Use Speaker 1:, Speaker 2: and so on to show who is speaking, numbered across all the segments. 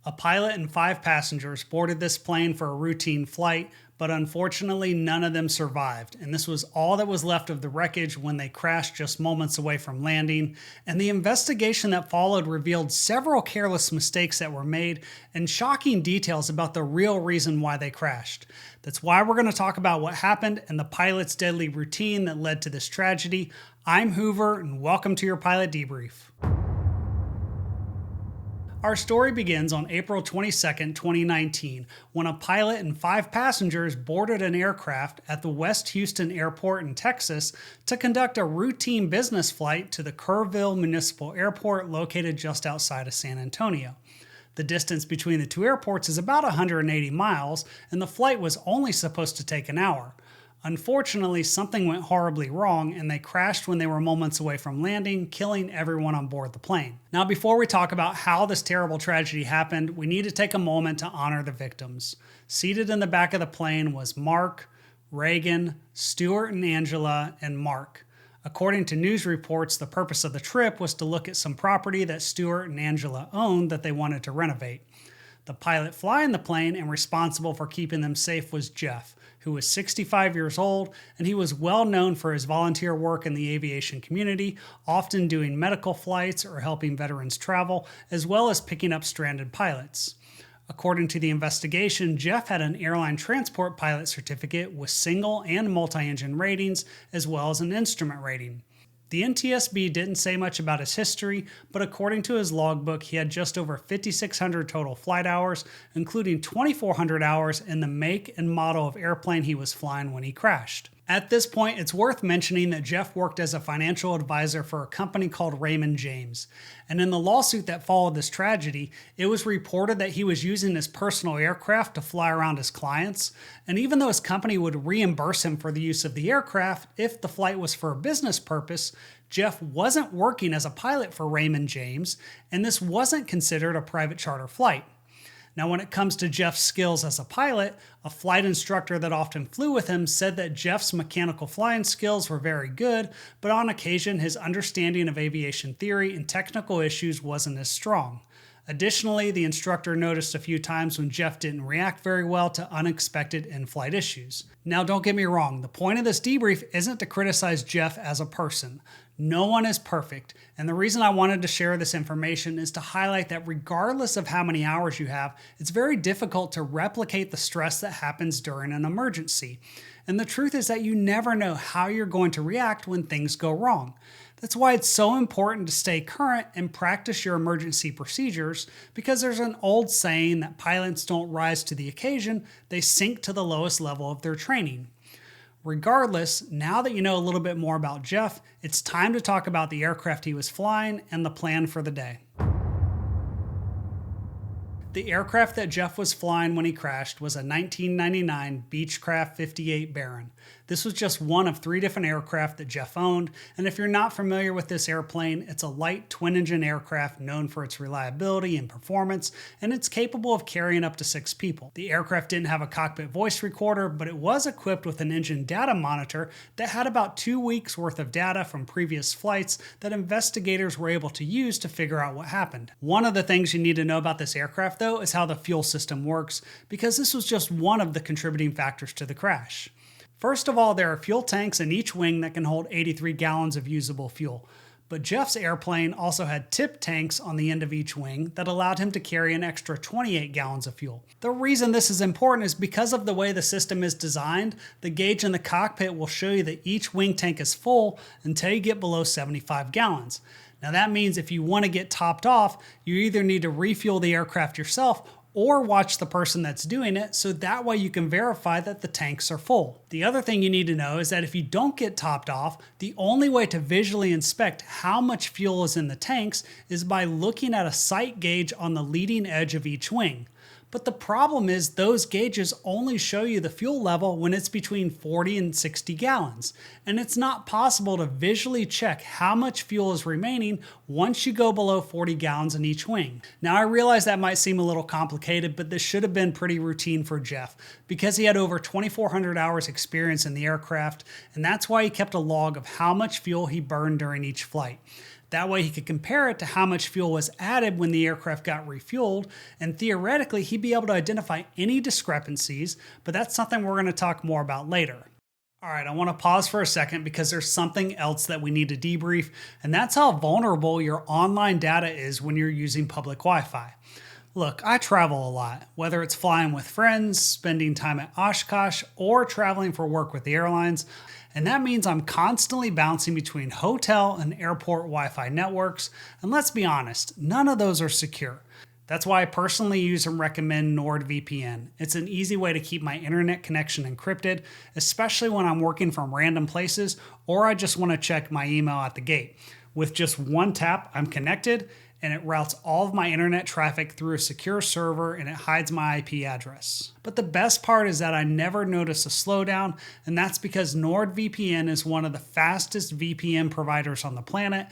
Speaker 1: A pilot and 5 passengers boarded this plane for a routine flight, but unfortunately none of them survived, and this was all that was left of the wreckage when they crashed just moments away from landing. And the investigation that followed revealed several careless mistakes that were made and shocking details about the real reason why they crashed. That's why we're going to talk about what happened and the pilot's deadly routine that led to this tragedy. I'm Hoover, and welcome to your Pilot Debrief. Our story begins on April 22, 2019, when a pilot and 5 passengers boarded an aircraft at the West Houston Airport in Texas to conduct a routine business flight to the Kerrville Municipal Airport located just outside of San Antonio. The distance between the two airports is about 180 miles, and the flight was only supposed to take an hour. Unfortunately, something went horribly wrong and they crashed when they were moments away from landing, killing everyone on board the plane. Now, before we talk about how this terrible tragedy happened, we need to take a moment to honor the victims. Seated in the back of the plane was Mark, Reagan, Stuart and Angela, and Mark. According to news reports, the purpose of the trip was to look at some property that Stuart and Angela owned that they wanted to renovate. The pilot flying the plane and responsible for keeping them safe was Jeff, who was 65 years old, and he was well known for his volunteer work in the aviation community, often doing medical flights or helping veterans travel, as well as picking up stranded pilots. According to the investigation, Jeff had an airline transport pilot certificate with single and multi-engine ratings, as well as an instrument rating. The NTSB didn't say much about his history, but according to his logbook, he had just over 5,600 total flight hours, including 2,400 hours in the make and model of airplane he was flying when he crashed. At this point, it's worth mentioning that Jeff worked as a financial advisor for a company called Raymond James. And in the lawsuit that followed this tragedy, it was reported that he was using his personal aircraft to fly around his clients. And even though his company would reimburse him for the use of the aircraft if the flight was for a business purpose, Jeff wasn't working as a pilot for Raymond James, and this wasn't considered a private charter flight. Now, when it comes to Jeff's skills as a pilot, a flight instructor that often flew with him said that Jeff's mechanical flying skills were very good, but on occasion his understanding of aviation theory and technical issues wasn't as strong. Additionally, the instructor noticed a few times when Jeff didn't react very well to unexpected in-flight issues. Now, don't get me wrong, the point of this debrief isn't to criticize Jeff as a person. No one is perfect, and the reason I wanted to share this information is to highlight that regardless of how many hours you have, it's very difficult to replicate the stress that happens during an emergency. And the truth is that you never know how you're going to react when things go wrong. That's why it's so important to stay current and practice your emergency procedures, because there's an old saying that pilots don't rise to the occasion, they sink to the lowest level of their training. Regardless, now that you know a little bit more about Jeff, it's time to talk about the aircraft he was flying and the plan for the day. The aircraft that Jeff was flying when he crashed was a 1999 Beechcraft 58 Baron. This was just one of 3 different aircraft that Jeff owned, and if you're not familiar with this airplane, it's a light twin-engine aircraft known for its reliability and performance, and it's capable of carrying up to 6 people. The aircraft didn't have a cockpit voice recorder, but it was equipped with an engine data monitor that had about 2 weeks worth of data from previous flights that investigators were able to use to figure out what happened. One of the things you need to know about this aircraft, though, is how the fuel system works, because this was just one of the contributing factors to the crash. First of all, there are fuel tanks in each wing that can hold 83 gallons of usable fuel. But Jeff's airplane also had tip tanks on the end of each wing that allowed him to carry an extra 28 gallons of fuel. The reason this is important is because of the way the system is designed, the gauge in the cockpit will show you that each wing tank is full until you get below 75 gallons. Now that means if you want to get topped off, you either need to refuel the aircraft yourself or watch the person that's doing it, so that way you can verify that the tanks are full. The other thing you need to know is that if you don't get topped off, the only way to visually inspect how much fuel is in the tanks is by looking at a sight gauge on the leading edge of each wing. But the problem is those gauges only show you the fuel level when it's between 40 and 60 gallons. And it's not possible to visually check how much fuel is remaining once you go below 40 gallons in each wing. Now I realize that might seem a little complicated, but this should have been pretty routine for Jeff because he had over 2,400 hours experience in the aircraft, and that's why he kept a log of how much fuel he burned during each flight. That way he could compare it to how much fuel was added when the aircraft got refueled, and theoretically he'd be able to identify any discrepancies, but that's something we're going to talk more about later. All right, I want to pause for a second because there's something else that we need to debrief, and that's how vulnerable your online data is when you're using public Wi-Fi. Look, I travel a lot, whether it's flying with friends, spending time at Oshkosh, or traveling for work with the airlines, and that means I'm constantly bouncing between hotel and airport Wi-Fi networks, and let's be honest, none of those are secure. That's why I personally use and recommend NordVPN. It's an easy way to keep my internet connection encrypted, especially when I'm working from random places or I just want to check my email at the gate. With just one tap, I'm connected, and it routes all of my internet traffic through a secure server and it hides my IP address. But the best part is that I never notice a slowdown, and that's because NordVPN is one of the fastest VPN providers on the planet.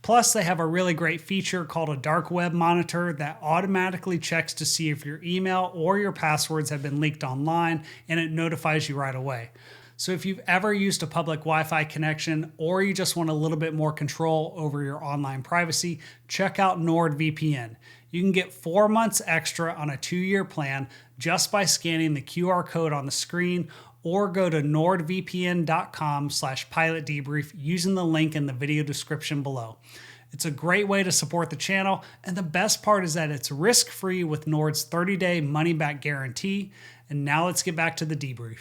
Speaker 1: Plus, they have a really great feature called a dark web monitor that automatically checks to see if your email or your passwords have been leaked online, and it notifies you right away. So if you've ever used a public Wi-Fi connection or you just want a little bit more control over your online privacy, check out NordVPN. You can get 4 months extra on a 2-year plan just by scanning the QR code on the screen, or go to nordvpn.com/pilotdebrief using the link in the video description below. It's a great way to support the channel, and the best part is that it's risk-free with Nord's 30-day money-back guarantee. And now let's get back to the debrief.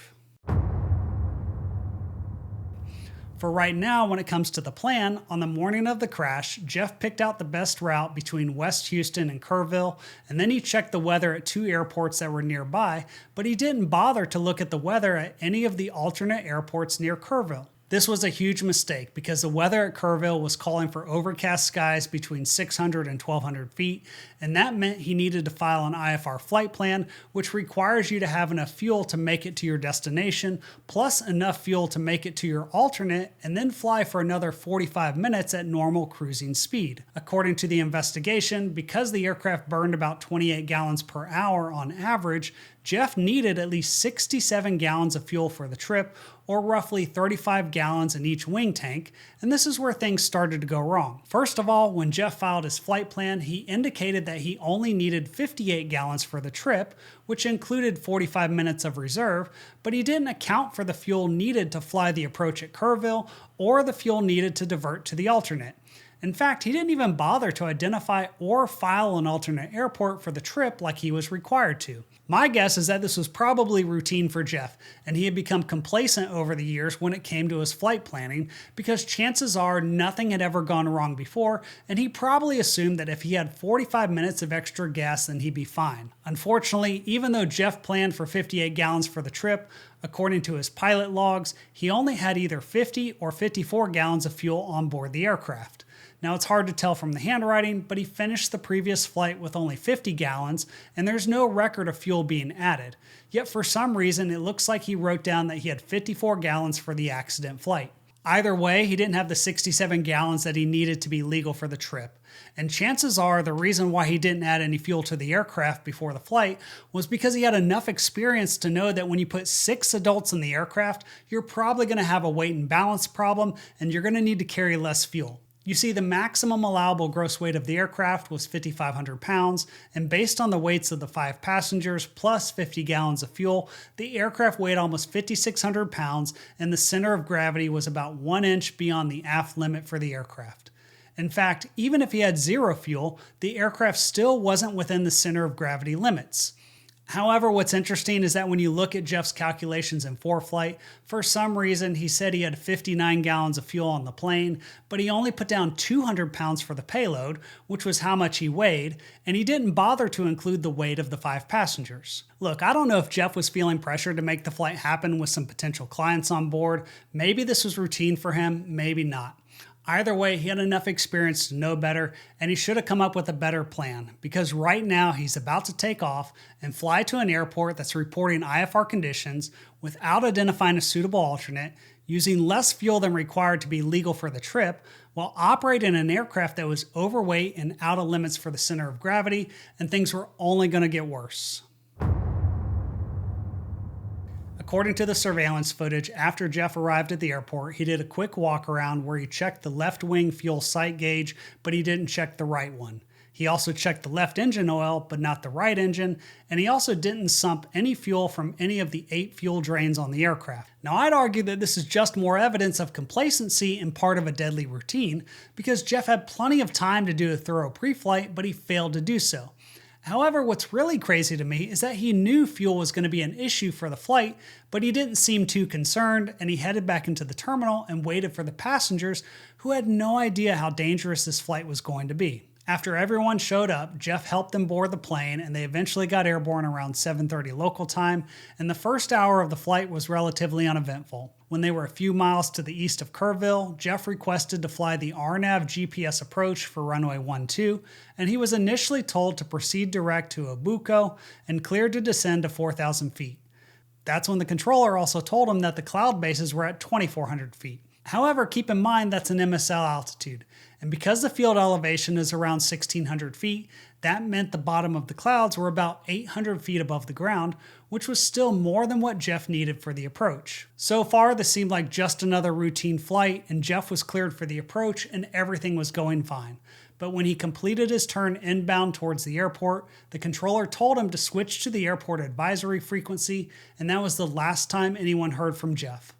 Speaker 1: For right now, when it comes to the plan, on the morning of the crash, Jeff picked out the best route between West Houston and Kerrville, and then he checked the weather at 2 airports that were nearby, but he didn't bother to look at the weather at any of the alternate airports near Kerrville. This was a huge mistake because the weather at Kerrville was calling for overcast skies between 600 and 1200 feet, and that meant he needed to file an IFR flight plan, which requires you to have enough fuel to make it to your destination, plus enough fuel to make it to your alternate, and then fly for another 45 minutes at normal cruising speed. According to the investigation, because the aircraft burned about 28 gallons per hour on average, Jeff needed at least 67 gallons of fuel for the trip, or roughly 35 gallons in each wing tank, and this is where things started to go wrong. First of all, when Jeff filed his flight plan, he indicated that he only needed 58 gallons for the trip, which included 45 minutes of reserve, but he didn't account for the fuel needed to fly the approach at Kerrville or the fuel needed to divert to the alternate. In fact, he didn't even bother to identify or file an alternate airport for the trip like he was required to. My guess is that this was probably routine for Jeff, and he had become complacent over the years when it came to his flight planning, because chances are nothing had ever gone wrong before, and he probably assumed that if he had 45 minutes of extra gas, then he'd be fine. Unfortunately, even though Jeff planned for 58 gallons for the trip, according to his pilot logs, he only had either 50 or 54 gallons of fuel on board the aircraft. Now, it's hard to tell from the handwriting, but he finished the previous flight with only 50 gallons, and there's no record of fuel being added. Yet for some reason, it looks like he wrote down that he had 54 gallons for the accident flight. Either way, he didn't have the 67 gallons that he needed to be legal for the trip. And chances are the reason why he didn't add any fuel to the aircraft before the flight was because he had enough experience to know that when you put 6 adults in the aircraft, you're probably going to have a weight and balance problem, and you're going to need to carry less fuel. You see, the maximum allowable gross weight of the aircraft was 5,500 pounds, and based on the weights of the 5 passengers plus 50 gallons of fuel, the aircraft weighed almost 5,600 pounds, and the center of gravity was about 1 inch beyond the aft limit for the aircraft. In fact, even if he had 0 fuel, the aircraft still wasn't within the center of gravity limits. However, what's interesting is that when you look at Jeff's calculations in ForeFlight, for some reason he said he had 59 gallons of fuel on the plane, but he only put down 200 pounds for the payload, which was how much he weighed, and he didn't bother to include the weight of the 5 passengers. Look, I don't know if Jeff was feeling pressure to make the flight happen with some potential clients on board. Maybe this was routine for him, maybe not. Either way, he had enough experience to know better, and he should have come up with a better plan, because right now he's about to take off and fly to an airport that's reporting IFR conditions without identifying a suitable alternate, using less fuel than required to be legal for the trip, while operating an aircraft that was overweight and out of limits for the center of gravity, and things were only going to get worse. According to the surveillance footage, after Jeff arrived at the airport, he did a quick walk around where he checked the left wing fuel sight gauge, but he didn't check the right one. He also checked the left engine oil, but not the right engine, and he also didn't sump any fuel from any of the 8 fuel drains on the aircraft. Now, I'd argue that this is just more evidence of complacency and part of a deadly routine, because Jeff had plenty of time to do a thorough pre-flight, but he failed to do so. However, what's really crazy to me is that he knew fuel was going to be an issue for the flight, but he didn't seem too concerned, and he headed back into the terminal and waited for the passengers who had no idea how dangerous this flight was going to be. After everyone showed up, Jeff helped them board the plane, and they eventually got airborne around 7:30 local time, and the first hour of the flight was relatively uneventful. When they were a few miles to the east of Kerrville, Jeff requested to fly the RNAV GPS approach for runway 12, and he was initially told to proceed direct to Obuco and cleared to descend to 4,000 feet. That's when the controller also told him that the cloud bases were at 2,400 feet. However, keep in mind that's an MSL altitude, and because the field elevation is around 1,600 feet, that meant the bottom of the clouds were about 800 feet above the ground, which was still more than what Jeff needed for the approach. So far, this seemed like just another routine flight, and Jeff was cleared for the approach and everything was going fine. But when he completed his turn inbound towards the airport, the controller told him to switch to the airport advisory frequency, and that was the last time anyone heard from Jeff.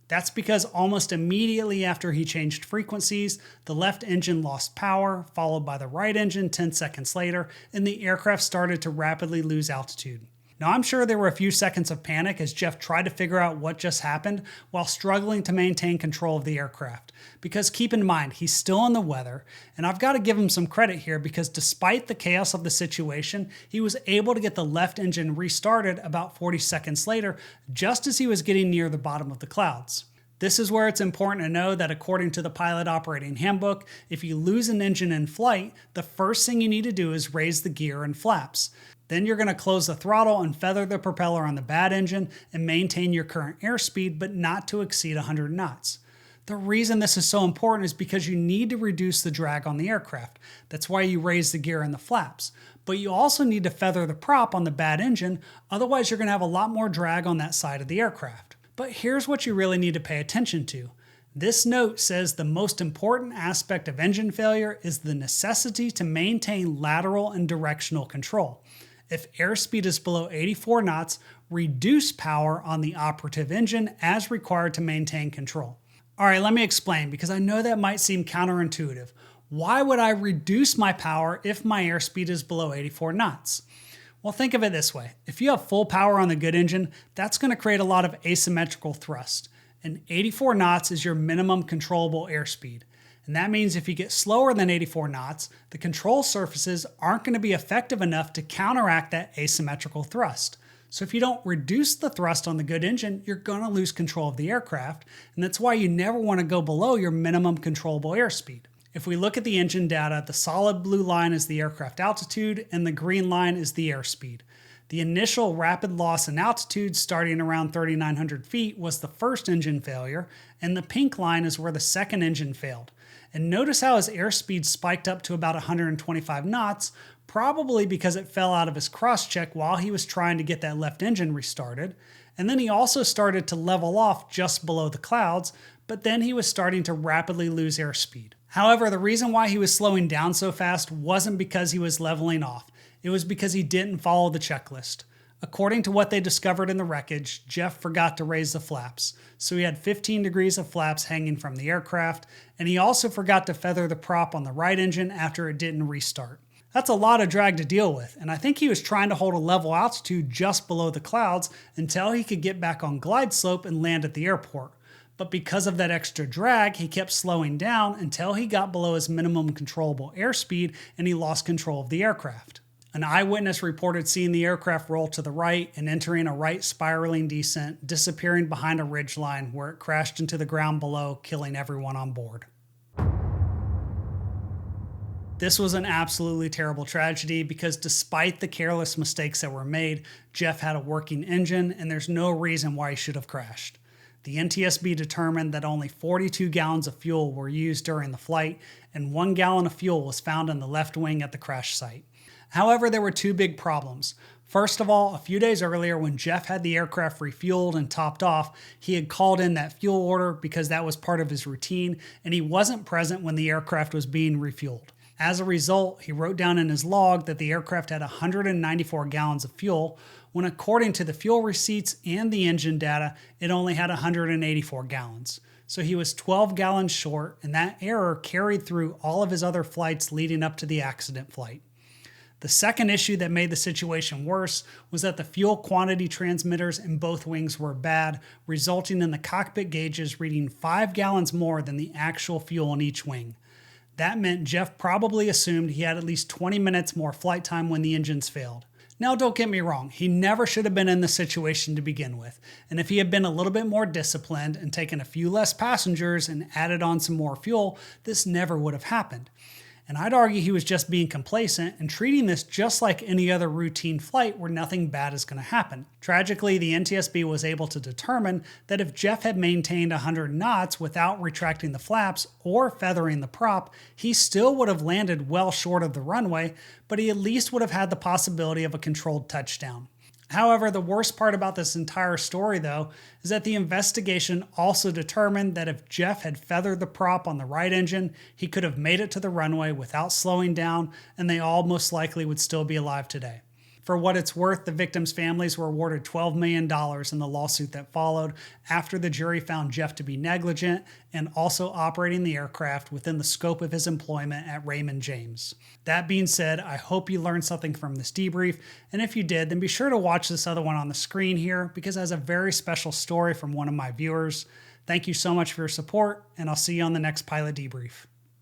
Speaker 1: That's because almost immediately after he changed frequencies, the left engine lost power, followed by the right engine 10 seconds later, and the aircraft started to rapidly lose altitude. Now, I'm sure there were a few seconds of panic as Jeff tried to figure out what just happened while struggling to maintain control of the aircraft. Because keep in mind, he's still in the weather, and I've got to give him some credit here because despite the chaos of the situation, he was able to get the left engine restarted about 40 seconds later, just as he was getting near the bottom of the clouds. This is where it's important to know that according to the Pilot Operating Handbook, if you lose an engine in flight, the first thing you need to do is raise the gear and flaps. Then you're going to close the throttle and feather the propeller on the bad engine and maintain your current airspeed, but not to exceed 100 knots. The reason this is so important is because you need to reduce the drag on the aircraft. That's why you raise the gear and the flaps. But you also need to feather the prop on the bad engine, otherwise you're going to have a lot more drag on that side of the aircraft. But here's what you really need to pay attention to. This note says the most important aspect of engine failure is the necessity to maintain lateral and directional control. If airspeed is below 84 knots, reduce power on the operative engine as required to maintain control. All right, let me explain because I know that might seem counterintuitive. Why would I reduce my power if my airspeed is below 84 knots? Well, think of it this way. If you have full power on the good engine, that's going to create a lot of asymmetrical thrust. And 84 knots is your minimum controllable airspeed. And that means if you get slower than 84 knots, the control surfaces aren't going to be effective enough to counteract that asymmetrical thrust. So if you don't reduce the thrust on the good engine, you're going to lose control of the aircraft. And that's why you never want to go below your minimum controllable airspeed. If we look at the engine data, the solid blue line is the aircraft altitude and the green line is the airspeed. The initial rapid loss in altitude starting around 3,900 feet was the first engine failure, and the pink line is where the second engine failed. And notice how his airspeed spiked up to about 125 knots, probably because it fell out of his cross-check while he was trying to get that left engine restarted. And then he also started to level off just below the clouds, but then he was starting to rapidly lose airspeed. However, the reason why he was slowing down so fast wasn't because he was leveling off. It was because he didn't follow the checklist. According to what they discovered in the wreckage, Jeff forgot to raise the flaps, so he had 15 degrees of flaps hanging from the aircraft, and he also forgot to feather the prop on the right engine after it didn't restart. That's a lot of drag to deal with, and I think he was trying to hold a level altitude just below the clouds until he could get back on glide slope and land at the airport. But because of that extra drag, he kept slowing down until he got below his minimum controllable airspeed and he lost control of the aircraft. An eyewitness reported seeing the aircraft roll to the right and entering a right spiraling descent, disappearing behind a ridgeline where it crashed into the ground below, killing everyone on board. This was an absolutely terrible tragedy because despite the careless mistakes that were made, Jeff had a working engine and there's no reason why he should have crashed. The NTSB determined that only 42 gallons of fuel were used during the flight and 1 gallon of fuel was found in the left wing at the crash site. However, there were two big problems. First of all, a few days earlier when Jeff had the aircraft refueled and topped off, he had called in that fuel order because that was part of his routine, and he wasn't present when the aircraft was being refueled. As a result, he wrote down in his log that the aircraft had 194 gallons of fuel, when according to the fuel receipts and the engine data, it only had 184 gallons. So he was 12 gallons short, and that error carried through all of his other flights leading up to the accident flight. The second issue that made the situation worse was that the fuel quantity transmitters in both wings were bad, resulting in the cockpit gauges reading 5 gallons more than the actual fuel in each wing. That meant Jeff probably assumed he had at least 20 minutes more flight time when the engines failed. Now, don't get me wrong, he never should have been in this situation to begin with, and if he had been a little bit more disciplined and taken a few less passengers and added on some more fuel, this never would have happened. And I'd argue he was just being complacent and treating this just like any other routine flight where nothing bad is going to happen. Tragically, the NTSB was able to determine that if Jeff had maintained 100 knots without retracting the flaps or feathering the prop, he still would have landed well short of the runway, but he at least would have had the possibility of a controlled touchdown. However, the worst part about this entire story, though, is that the investigation also determined that if Jeff had feathered the prop on the right engine, he could have made it to the runway without slowing down, and they all most likely would still be alive today. For what it's worth, the victims' families were awarded $12 million in the lawsuit that followed after the jury found Jeff to be negligent and also operating the aircraft within the scope of his employment at Raymond James. That being said, I hope you learned something from this debrief, and if you did, then be sure to watch this other one on the screen here because it has a very special story from one of my viewers. Thank you so much for your support, and I'll see you on the next pilot debrief.